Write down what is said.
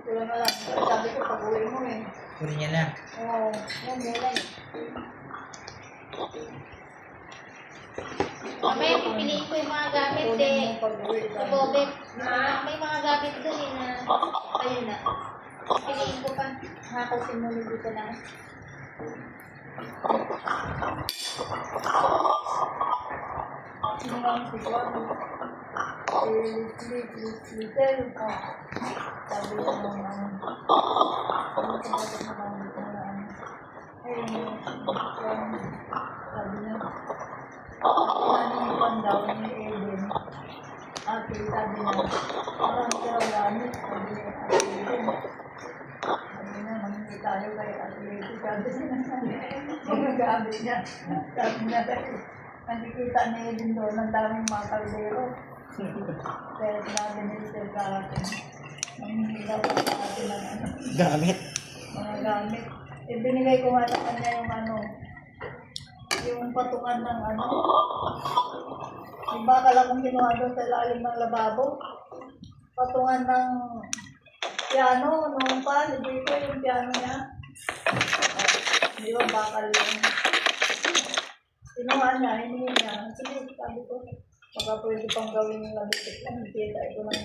Wala na lang. Sabi ko, pag-uwi mo eh. Puri niya na. Oo, yan, meron. Mamaya pipiliin ko yung mga gamit Kunin eh. mo pag-uwi. Si Bobet, may mga gamit dun eh na, ayun na. Pipiliin ko pa. Hakusin mo dito na. Sino nga ang siguro? Little. Sabi ko naman. Sabi niya. Nanipan daw ni Eden. Ate, sabi niya. Parang siya gamit. Sabi niya, Ate Eden. Sabi niya, mangingi tayo kay Ate Eden. Sabi niya, yung gamit niya. Sabi niya, nakikita ni Eden doon, ang daming mga kaldero. Kaya sinabi ni Little Karatin, mangingi daw sa atin ng ano. Gamit. Mga gamit. Ibinigay ko nga sa kanya yung ano, yung patungan ng ano. Yung bakal akong kinuha doon sa ilalim ng lababo. Patungan ng piano, noon pa, hindi ko yung piano niya. Hindi ba bakal yun? Kinuha niya, hiningi niya. Sige, sabi ko, baka pwede pang gawin yung labit. Nakita ito ng